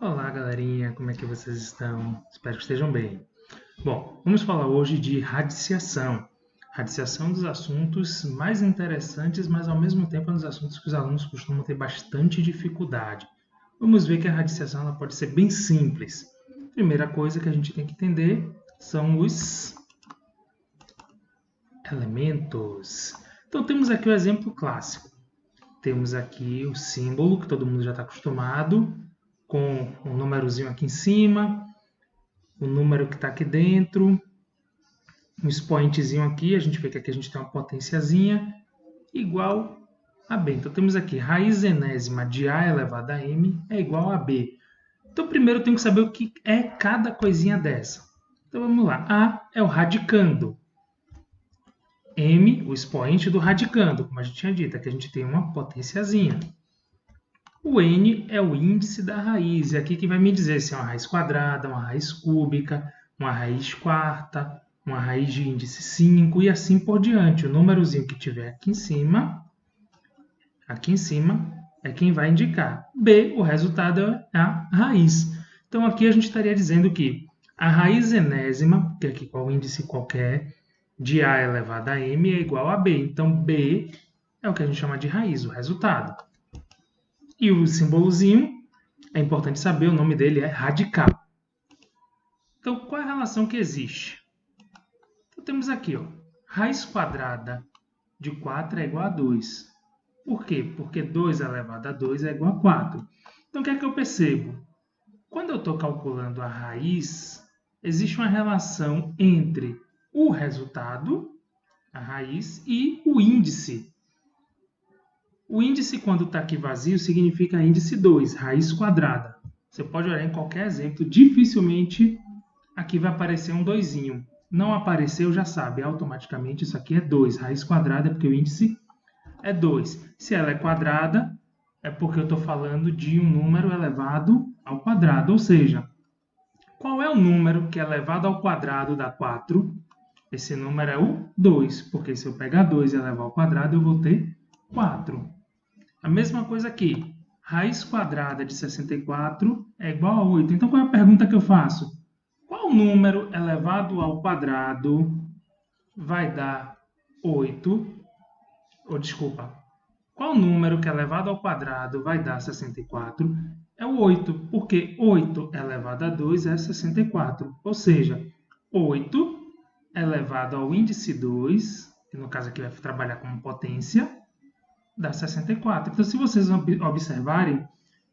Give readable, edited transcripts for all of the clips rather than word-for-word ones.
Olá, galerinha, como é que vocês estão? Espero que estejam bem. Bom, vamos falar hoje de radiciação. Radiciação é um dos assuntos mais interessantes, mas ao mesmo tempo é um dos assuntos que os alunos costumam ter bastante dificuldade. Vamos ver que a radiciação ela pode ser bem simples. Primeira coisa que a gente tem que entender são os elementos. Então temos aqui o exemplo clássico. Temos aqui o símbolo, que todo mundo já está acostumado, com um númerozinho aqui em cima, o número que está aqui dentro, um expoentezinho aqui, a gente vê que aqui a gente tem uma potenciazinha, igual a B. Então temos aqui raiz enésima de A elevado a M é igual a B. Então primeiro eu tenho que saber o que é cada coisinha dessa. Então vamos lá. A é o radicando. M, o expoente do radicando, como a gente tinha dito, aqui a gente tem uma potenciazinha. O N é o índice da raiz, é aqui que vai me dizer se é uma raiz quadrada, uma raiz cúbica, uma raiz quarta, uma raiz de índice 5 e assim por diante. O númerozinho que tiver aqui em cima é quem vai indicar. B, o resultado é a raiz. Então aqui a gente estaria dizendo que a raiz enésima, que aqui qual índice qualquer, de A elevado a M é igual a B. Então B é o que a gente chama de raiz, o resultado. E o símbolozinho, é importante saber, o nome dele é radical. Então, qual é a relação que existe? Então, temos aqui, ó, raiz quadrada de 4 é igual a 2. Por quê? Porque 2 elevado a 2 é igual a 4. Então, o que é que eu percebo? Quando eu estou calculando a raiz, existe uma relação entre o resultado, a raiz, e o índice. O índice, quando está aqui vazio, significa índice 2, raiz quadrada. Você pode olhar em qualquer exemplo, dificilmente aqui vai aparecer um 2. Não apareceu, já sabe, automaticamente isso aqui é 2. Raiz quadrada é porque o índice é 2. Se ela é quadrada, é porque eu estou falando de um número elevado ao quadrado. Ou seja, qual é o número que é elevado ao quadrado dá 4? Esse número é o 2, porque se eu pegar 2 e elevar ao quadrado, eu vou ter 4. A mesma coisa aqui. Raiz quadrada de 64 é igual a 8. Então, qual é a pergunta que eu faço? Qual número elevado ao quadrado vai dar 8? Ou, desculpa. Qual número que é elevado ao quadrado vai dar 64? É o 8, porque 8 elevado a 2 é 64. Ou seja, 8 elevado ao índice 2, que no caso aqui vai trabalhar como potência, dá 64. Então, se vocês observarem,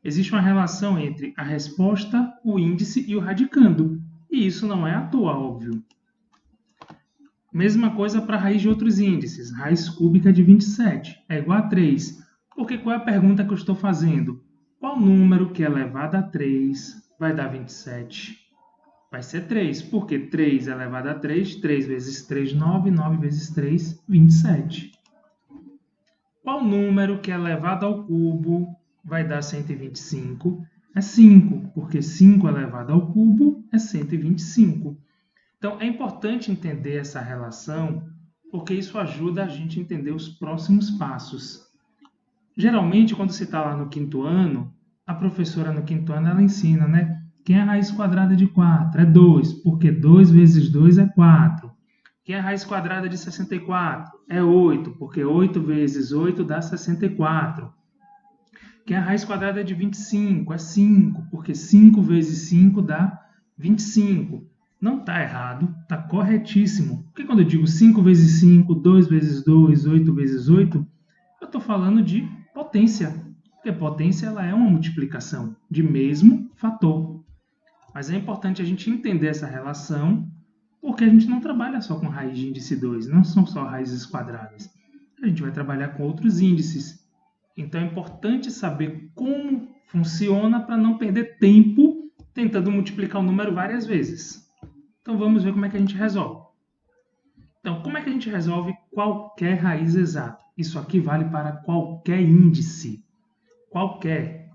existe uma relação entre a resposta, o índice e o radicando. E isso não é à toa, óbvio. Mesma coisa para a raiz de outros índices. Raiz cúbica de 27 é igual a 3. Porque qual é a pergunta que eu estou fazendo? Qual número que é elevado a 3 vai dar 27? Vai ser 3, porque 3 elevado a 3, 3 vezes 3, 9, 9 vezes 3, 27. Qual número que é elevado ao cubo vai dar 125? É 5, porque 5 elevado ao cubo é 125. Então, é importante entender essa relação, porque isso ajuda a gente a entender os próximos passos. Geralmente, quando você está lá no quinto ano, a professora no quinto ano ela ensina, né? Quem é a raiz quadrada de 4? É 2, porque 2 vezes 2 é 4. Quem é a raiz quadrada de 64? É 8, porque 8 vezes 8 dá 64. Quem é a raiz quadrada de 25? É 5, porque 5 vezes 5 dá 25. Não está errado, está corretíssimo. Porque quando eu digo 5 vezes 5, 2 vezes 2, 8 vezes 8, eu estou falando de potência. Porque potência ela é uma multiplicação de mesmo fator. Mas é importante a gente entender essa relação, porque a gente não trabalha só com raiz de índice 2, não são só raízes quadradas. A gente vai trabalhar com outros índices. Então é importante saber como funciona para não perder tempo tentando multiplicar o número várias vezes. Então vamos ver como é que a gente resolve. Então, como é que a gente resolve qualquer raiz exata? Isso aqui vale para qualquer índice. Qualquer.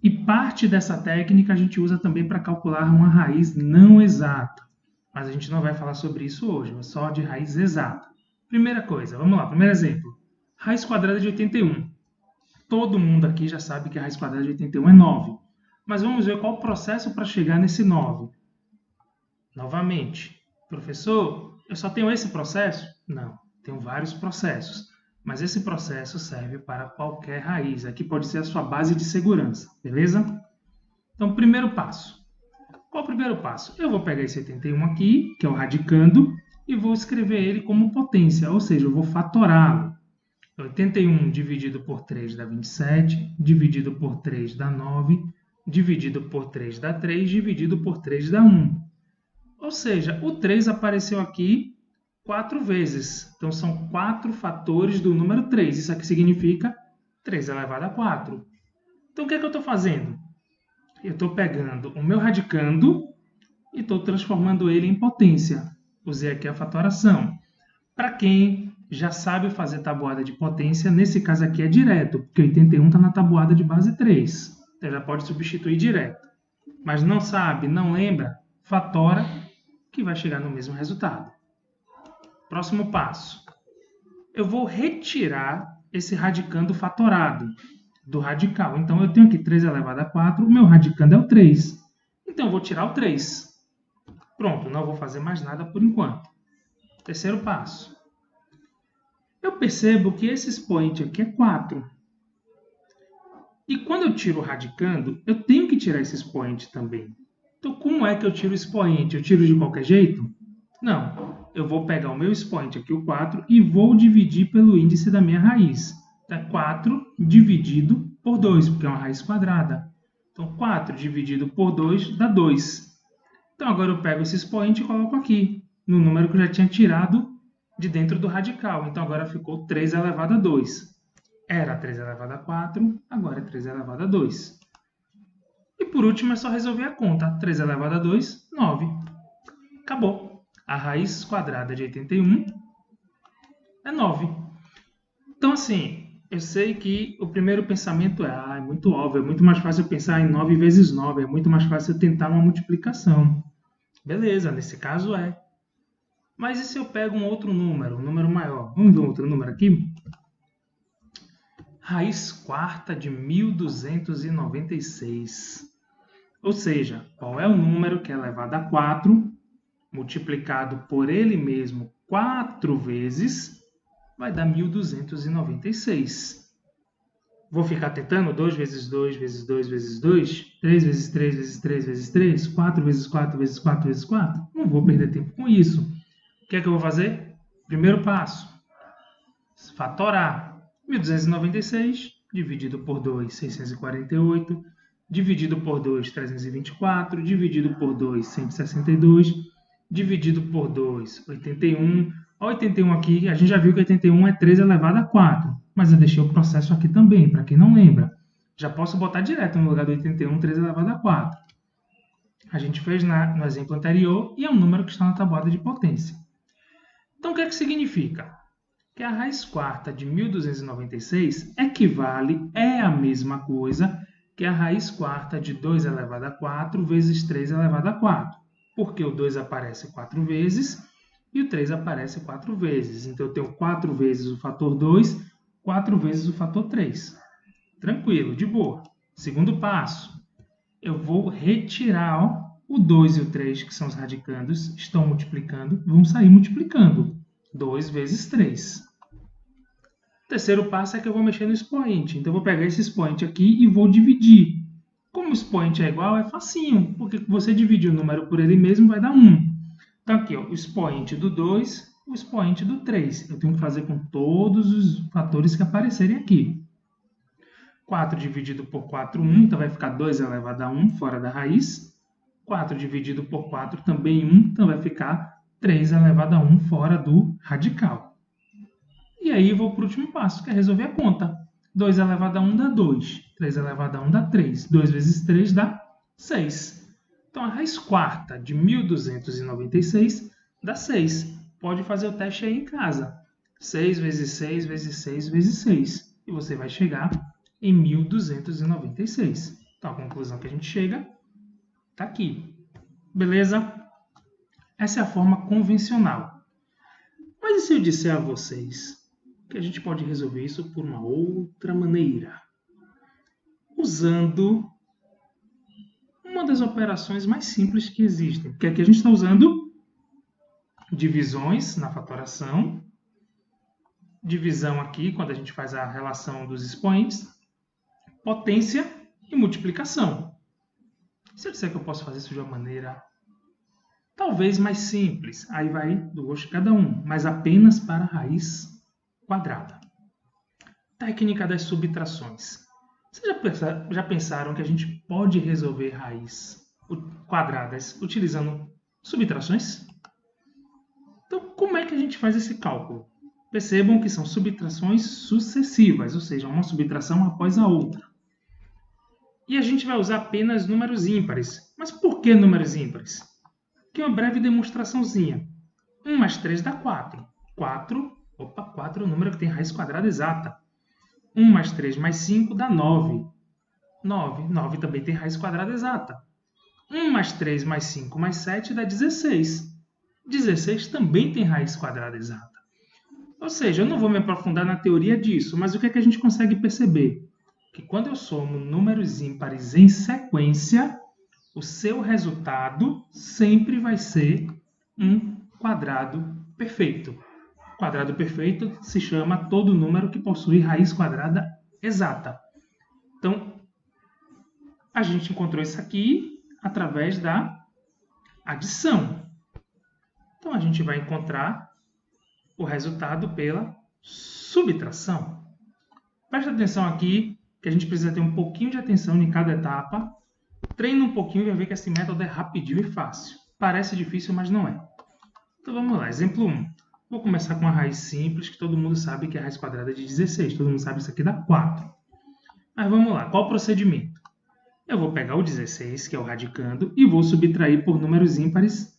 E parte dessa técnica a gente usa também para calcular uma raiz não exata. Mas a gente não vai falar sobre isso hoje, é só de raiz exata. Primeira coisa, vamos lá, primeiro exemplo. Raiz quadrada de 81. Todo mundo aqui já sabe que a raiz quadrada de 81 é 9. Mas vamos ver qual o processo para chegar nesse 9. Novamente, professor, eu só tenho esse processo? Não, tenho vários processos. Mas esse processo serve para qualquer raiz. Aqui pode ser a sua base de segurança, beleza? Então, primeiro passo. Qual o primeiro passo? Eu vou pegar esse 81 aqui, que é o radicando, e vou escrever ele como potência, ou seja, eu vou fatorá-lo. 81 dividido por 3 dá 27, dividido por 3 dá 9, dividido por 3 dá 3, dividido por 3 dá 1. Ou seja, o 3 apareceu aqui 4 vezes. Então, são 4 fatores do número 3. Isso aqui significa 3 elevado a 4. Então, o que é que eu estou fazendo? Eu estou pegando o meu radicando e estou transformando ele em potência. Usei aqui a fatoração. Para quem já sabe fazer tabuada de potência, nesse caso aqui é direto, porque 81 está na tabuada de base 3. Então já pode substituir direto. Mas não sabe, não lembra, fatora, que vai chegar no mesmo resultado. Próximo passo. Eu vou retirar esse radicando fatorado do radical. Então eu tenho aqui 3 elevado a 4, o meu radicando é o 3. Então eu vou tirar o 3. Pronto, não vou fazer mais nada por enquanto. Terceiro passo. Eu percebo que esse expoente aqui é 4. E quando eu tiro o radicando, eu tenho que tirar esse expoente também. Então, como é que eu tiro o expoente? Eu tiro de qualquer jeito? Não. Eu vou pegar o meu expoente aqui, o 4, e vou dividir pelo índice da minha raiz. Então, é 4 dividido por 2, porque é uma raiz quadrada. Então, 4 dividido por 2 dá 2. Então, agora eu pego esse expoente e coloco aqui, no número que eu já tinha tirado de dentro do radical. Então, agora ficou 3 elevado a 2. Era 3 elevado a 4, agora é 3 elevado a 2. E por último, é só resolver a conta. 3 elevado a 2, 9. Acabou. A raiz quadrada de 81 é 9. Então, assim, eu sei que o primeiro pensamento é muito óbvio, é muito mais fácil pensar em 9 vezes 9, é muito mais fácil tentar uma multiplicação. Beleza, nesse caso é. Mas e se eu pego um outro número, um número maior? Vamos ver um outro número aqui? Raiz quarta de 1296. Ou seja, qual é o número que é elevado a 4, multiplicado por ele mesmo 4 vezes, vai dar 1296. Vou ficar tentando 2 vezes 2 vezes 2 vezes 2, 3 vezes 3 vezes 3 vezes 3, 4 vezes 4 vezes 4 vezes 4? Não vou perder tempo com isso. O que é que eu vou fazer? Primeiro passo, fatorar. 1296 dividido por 2, 648. Dividido por 2, 324. Dividido por 2, 162. Dividido por 2, 81. A 81 aqui, a gente já viu que 81 é 3 elevado a 4. Mas eu deixei o processo aqui também, para quem não lembra. Já posso botar direto no lugar do 81, 3 elevado a 4. A gente fez no exemplo anterior e é um número que está na tabuada de potência. Então, o que é que significa? Que a raiz quarta de 1296 equivale, é a mesma coisa que a raiz quarta de 2 elevado a 4 vezes 3 elevado a 4. Porque o 2 aparece 4 vezes e o 3 aparece 4 vezes. Então, eu tenho 4 vezes o fator 2, 4 vezes o fator 3. Tranquilo, de boa. Segundo passo, eu vou retirar o 2 e o 3, que são os radicandos, estão multiplicando, vão sair multiplicando. 2 vezes 3. O terceiro passo é que eu vou mexer no expoente. Então, eu vou pegar esse expoente aqui e vou dividir. Como o expoente é igual, é facinho, porque você dividir o número por ele mesmo vai dar 1. Então, aqui, ó, o expoente do 2, o expoente do 3. Eu tenho que fazer com todos os fatores que aparecerem aqui. 4 dividido por 4, 1, então vai ficar 2 elevado a 1 fora da raiz. 4 dividido por 4, também 1, então vai ficar 3 elevado a 1 fora do radical. E aí eu vou para o último passo, que é resolver a conta. 2 elevado a 1 dá 2. 3 elevado a 1 dá 3. 2 vezes 3 dá 6. Então, a raiz quarta de 1296 dá 6. Pode fazer o teste aí em casa. 6 vezes 6 vezes 6 vezes 6. E você vai chegar em 1296. Então, a conclusão que a gente chega está aqui. Beleza? Essa é a forma convencional. Mas e se eu disser a vocês que a gente pode resolver isso por uma outra maneira? Usando uma das operações mais simples que existem. Porque aqui a gente está usando divisões na fatoração, divisão aqui, quando a gente faz a relação dos expoentes, potência e multiplicação. Se eu disser que eu posso fazer isso de uma maneira talvez mais simples, aí vai do gosto de cada um, mas apenas para a raiz quadrada. Técnica das subtrações. Vocês já pensaram que a gente pode resolver raiz quadradas utilizando subtrações? Então, como é que a gente faz esse cálculo? Percebam que são subtrações sucessivas, ou seja, uma subtração após a outra. E a gente vai usar apenas números ímpares. Mas por que números ímpares? Aqui uma breve demonstraçãozinha. 1 mais 3 dá 4. 4 é um número que tem raiz quadrada exata. 1 mais 3 mais 5 dá 9. 9 também tem raiz quadrada exata. 1 mais 3 mais 5 mais 7 dá 16. 16 também tem raiz quadrada exata. Ou seja, eu não vou me aprofundar na teoria disso, mas o que é que a gente consegue perceber? Que quando eu somo números ímpares em sequência, o seu resultado sempre vai ser um quadrado perfeito. Quadrado perfeito se chama todo número que possui raiz quadrada exata. Então, a gente encontrou isso aqui através da adição. Então, a gente vai encontrar o resultado pela subtração. Presta atenção aqui, que a gente precisa ter um pouquinho de atenção em cada etapa. Treina um pouquinho e vai ver que esse método é rapidinho e fácil. Parece difícil, mas não é. Então vamos lá, exemplo 1. Vou começar com uma raiz simples, que todo mundo sabe que é a raiz quadrada de 16. Todo mundo sabe que isso aqui dá 4. Mas vamos lá, qual o procedimento? Eu vou pegar o 16, que é o radicando, e vou subtrair por números ímpares.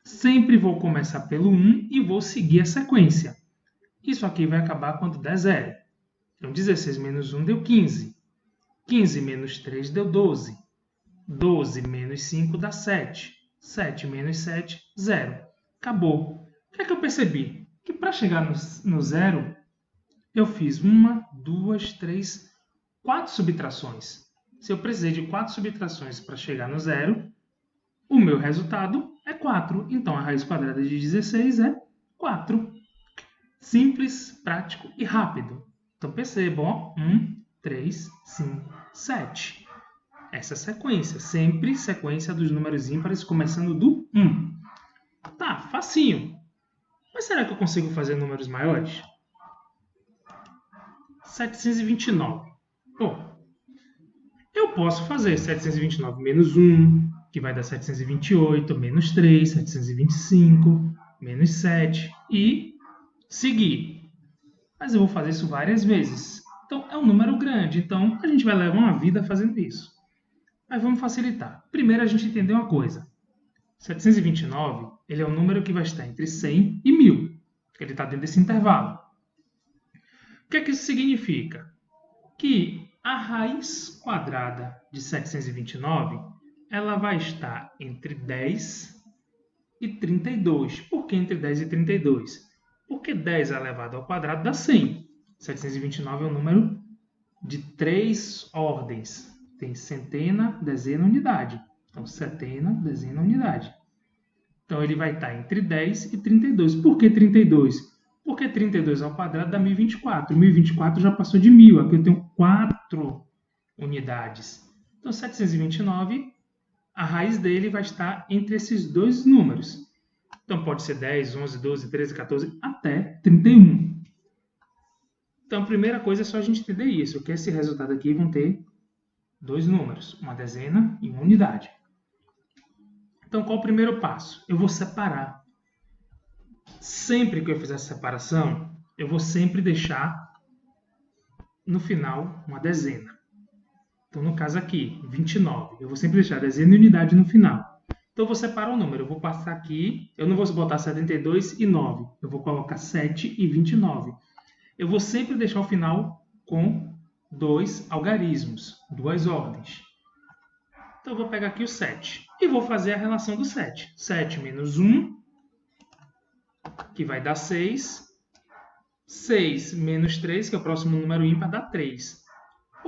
Sempre vou começar pelo 1 e vou seguir a sequência. Isso aqui vai acabar quando der 0. Então 16 menos 1 deu 15. 15 menos 3 deu 12. 12 menos 5 dá 7. 7 menos 7, 0. Acabou. O que é que eu percebi? Que para chegar no 0, eu fiz 1, 2, 3, 4 subtrações. Se eu precisei de 4 subtrações para chegar no 0, o meu resultado é 4. Então, a raiz quadrada de 16 é 4. Simples, prático e rápido. Então, percebam, ó, 1, 3, 5, 7. Essa sequência, sempre sequência dos números ímpares começando do 1. Tá, facinho. Mas será que eu consigo fazer números maiores? 729. Bom, eu posso fazer 729 menos 1, que vai dar 728, menos 3, 725, menos 7 e seguir. Mas eu vou fazer isso várias vezes. Então, é um número grande, então a gente vai levar uma vida fazendo isso. Mas vamos facilitar. Primeiro, a gente entender uma coisa. 729, ele é um número que vai estar entre 100 e 1000. Ele está dentro desse intervalo. O que é que isso significa? Que a raiz quadrada de 729, ela vai estar entre 10 e 32. Por que entre 10 e 32? Porque 10 elevado ao quadrado dá 100. 729 é um número de 3 ordens. Tem centena, dezena, unidade. Então, centena, dezena, unidade. Então, ele vai estar entre 10 e 32. Por que 32? Porque 32 ao quadrado dá 1024. 1024 já passou de 1000. Aqui eu tenho 4 unidades. Então, 729, a raiz dele vai estar entre esses dois números. Então, pode ser 10, 11, 12, 13, 14, até 31. Então, a primeira coisa é só a gente entender isso, que esse resultado aqui vão ter dois números, uma dezena e uma unidade. Então, qual o primeiro passo? Eu vou separar. Sempre que eu fizer essa separação, eu vou sempre deixar no final uma dezena. Então, no caso aqui, 29. Eu vou sempre deixar dezena e unidade no final. Então, eu vou separar o número. Eu vou passar aqui, eu não vou botar 72 e 9. Eu vou colocar 7 e 29. Eu vou sempre deixar o final com dois algarismos, duas ordens. Então, eu vou pegar aqui o 7 e vou fazer a relação do 7. 7 menos 1, que vai dar 6. 6 menos 3, que é o próximo número ímpar, dá 3.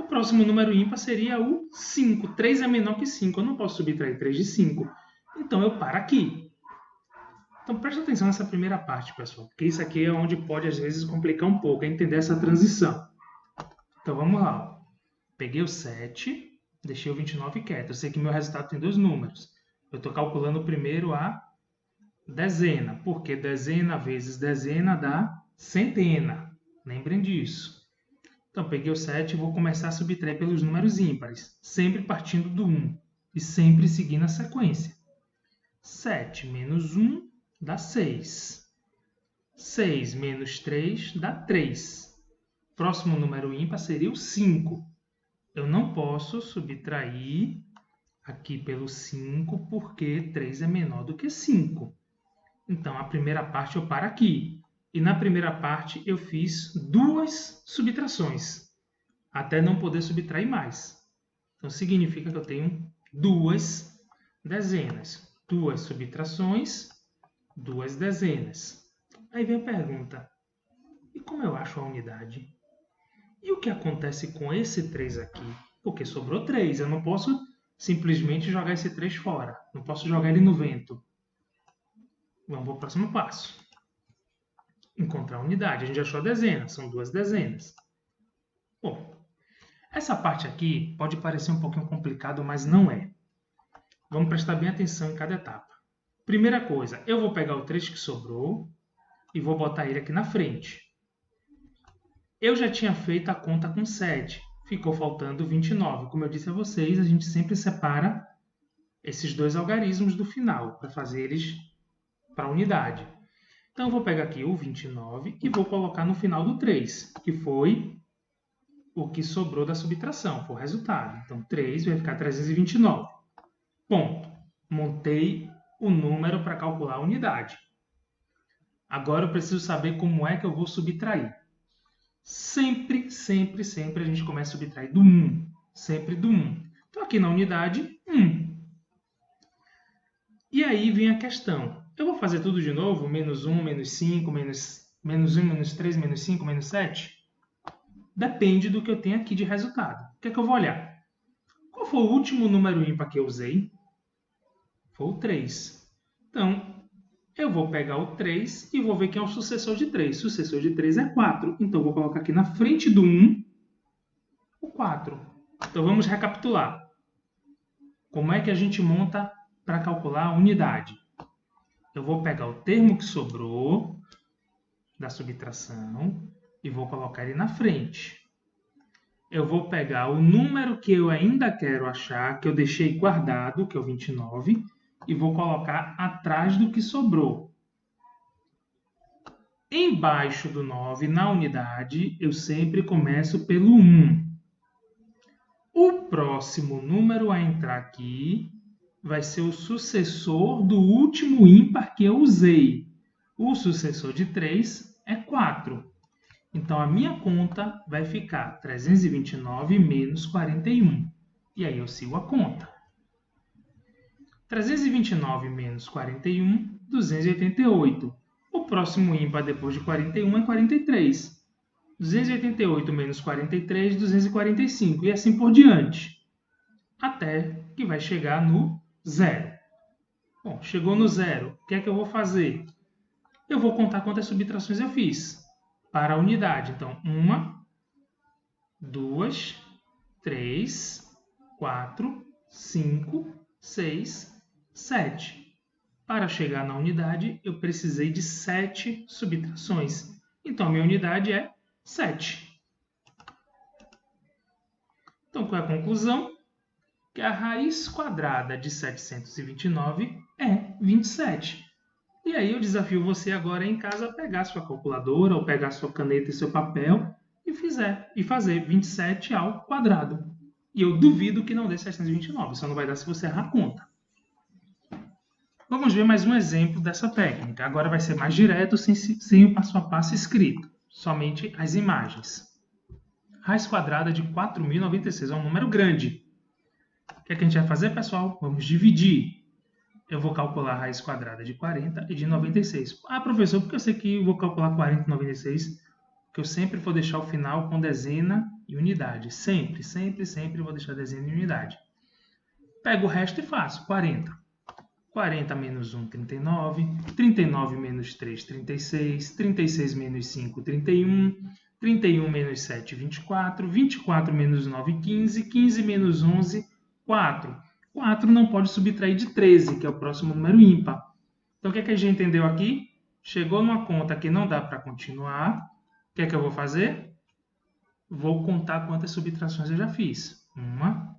O próximo número ímpar seria o 5. 3 é menor que 5. Eu não posso subtrair 3 de 5. Então, eu paro aqui. Então, preste atenção nessa primeira parte, pessoal. Porque isso aqui é onde pode, às vezes, complicar um pouco. É entender essa transição. Então, vamos lá. Peguei o 7, deixei o 29 quieto. Eu sei que meu resultado tem dois números. Eu estou calculando primeiro a dezena, porque dezena vezes dezena dá centena. Lembrem disso. Então, peguei o 7 e vou começar a subtrair pelos números ímpares, sempre partindo do 1 e sempre seguindo a sequência. 7 menos 1 dá 6. 6 menos 3 dá 3. Próximo número ímpar seria o 5. Eu não posso subtrair aqui pelo 5 porque 3 é menor do que 5. Então, a primeira parte eu paro aqui. E na primeira parte eu fiz duas subtrações, até não poder subtrair mais. Então, significa que eu tenho duas dezenas. Duas subtrações, duas dezenas. Aí vem a pergunta, e como eu acho a unidade? E o que acontece com esse 3 aqui? Porque sobrou 3, eu não posso simplesmente jogar esse 3 fora. Não posso jogar ele no vento. Vamos para o próximo passo. Encontrar a unidade. A gente achou a dezena, são duas dezenas. Bom, essa parte aqui pode parecer um pouquinho complicado, mas não é. Vamos prestar bem atenção em cada etapa. Primeira coisa, eu vou pegar o 3 que sobrou e vou botar ele aqui na frente. Eu já tinha feito a conta com 7. Ficou faltando 29. Como eu disse a vocês, a gente sempre separa esses dois algarismos do final para fazer eles para a unidade. Então, eu vou pegar aqui o 29 e vou colocar no final do 3, que foi o que sobrou da subtração, foi o resultado. Então, 3 vai ficar 329. Ponto. Montei o número para calcular a unidade. Agora, eu preciso saber como é que eu vou subtrair. Sempre, sempre, sempre a gente começa a subtrair do 1. Sempre do 1. Então, aqui na unidade, 1. E aí vem a questão. Eu vou fazer tudo de novo? Menos 1, menos 5, menos 1, menos 3, menos 5, menos 7? Depende do que eu tenho aqui de resultado. O que é que eu vou olhar? Qual foi o último número ímpar que eu usei? Foi o 3. Então, eu vou pegar o 3 e vou ver quem é o sucessor de 3. O sucessor de 3 é 4. Então, eu vou colocar aqui na frente do 1 o 4. Então, vamos recapitular. Como é que a gente monta para calcular a unidade? Eu vou pegar o termo que sobrou da subtração e vou colocar ele na frente. Eu vou pegar o número que eu ainda quero achar, que eu deixei guardado, que é o 29, e vou colocar atrás do que sobrou. Embaixo do 9, na unidade, eu sempre começo pelo 1. O próximo número a entrar aqui vai ser o sucessor do último ímpar que eu usei. O sucessor de 3 é 4. Então, a minha conta vai ficar 329 menos 41. E aí eu sigo a conta. 329 menos 41, 288. O próximo ímpar depois de 41 é 43. 288 menos 43, 245. E assim por diante. Até que vai chegar no zero. Bom, chegou no zero. O que é que eu vou fazer? Eu vou contar quantas subtrações eu fiz para a unidade. Então, 1, 2, 3, 4, 5, 6, 7. Para chegar na unidade, eu precisei de 7 subtrações. Então, a minha unidade é 7. Então, qual é a conclusão? Que a raiz quadrada de 729 é 27. E aí eu desafio você agora em casa a pegar sua calculadora ou pegar sua caneta e seu papel e fazer 27 ao quadrado. E eu duvido que não dê 729, só não vai dar se você errar a conta. Vamos ver mais um exemplo dessa técnica. Agora vai ser mais direto, sem o passo a passo escrito, somente as imagens. Raiz quadrada de 4.096 é um número grande. O que é que a gente vai fazer, pessoal? Vamos dividir. Eu vou calcular a raiz quadrada de 40 e de 96. Ah, professor, porque eu sei que eu vou calcular 40 e 96? Porque eu sempre vou deixar o final com dezena em unidade. Sempre, sempre, sempre vou deixar desenho em unidade. Pego o resto e faço. 40. 40 menos 1, 39. 39 menos 3, 36. 36 menos 5, 31. 31 menos 7, 24. 24 menos 9, 15. 15 menos 11, 4. 4 não pode subtrair de 13, que é o próximo número ímpar. Então, o que a gente entendeu aqui? Chegou numa conta que não dá para continuar. O que eu vou fazer? Vou contar quantas subtrações eu já fiz. 1,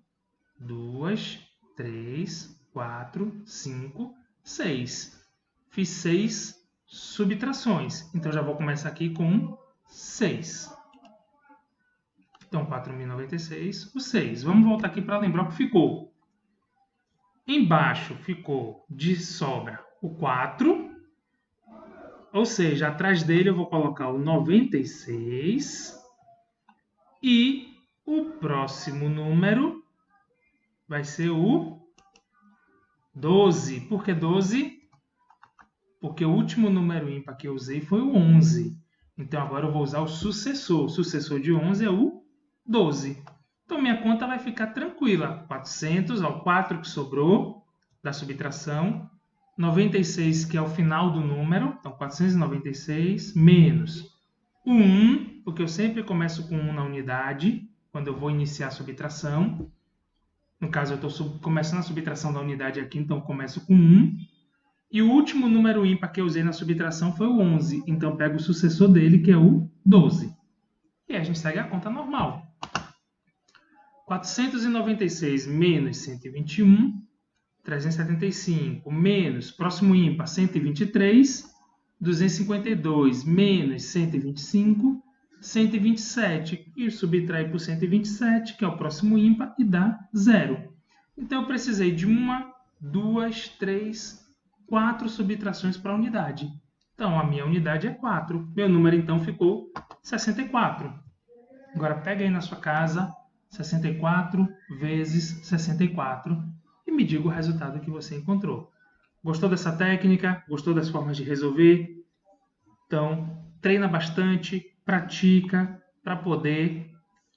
2, 3, 4, 5, 6. Fiz 6 subtrações. Então, já vou começar aqui com 6. Então, 4.096, o 6. Vamos voltar aqui para lembrar o que ficou. Embaixo ficou de sobra o 4. Ou seja, atrás dele eu vou colocar o 96. E o próximo número vai ser o 12. Por que 12? Porque o último número ímpar que eu usei foi o 11. Então, agora eu vou usar o sucessor. O sucessor de 11 é o 12. Então, minha conta vai ficar tranquila. 400 ao 4 que sobrou da subtração. 96, que é o final do número. Então, 496 menos o 1, porque eu sempre começo com 1 na unidade, quando eu vou iniciar a subtração. No caso, eu estou começando a subtração da unidade aqui, então eu começo com 1. E o último número ímpar que eu usei na subtração foi o 11. Então, eu pego o sucessor dele, que é o 12. E aí a gente segue a conta normal. 496 menos 121, 375 menos, próximo ímpar, 123, 252 menos 125, 127. E subtrai por 127, que é o próximo ímpar, e dá 0. Então, eu precisei de 1, 2, 3, 4 subtrações para a unidade. Então, a minha unidade é 4. Meu número, então, ficou 64. Agora, pega aí na sua casa 64 vezes 64 e me diga o resultado que você encontrou. Gostou dessa técnica? Gostou das formas de resolver? Então, treina bastante, pratica para poder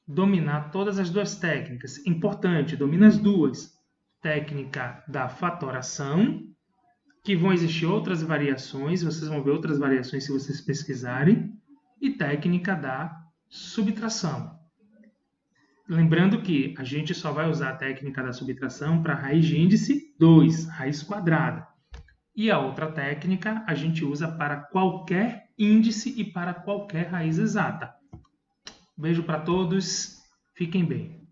dominar todas as duas técnicas. Importante, domina as duas. Técnica da fatoração, que vão existir outras variações, vocês vão ver outras variações se vocês pesquisarem, e técnica da subtração. Lembrando que a gente só vai usar a técnica da subtração para raiz de índice 2, raiz quadrada. E a outra técnica a gente usa para qualquer índice e para qualquer raiz exata. Beijo para todos, fiquem bem.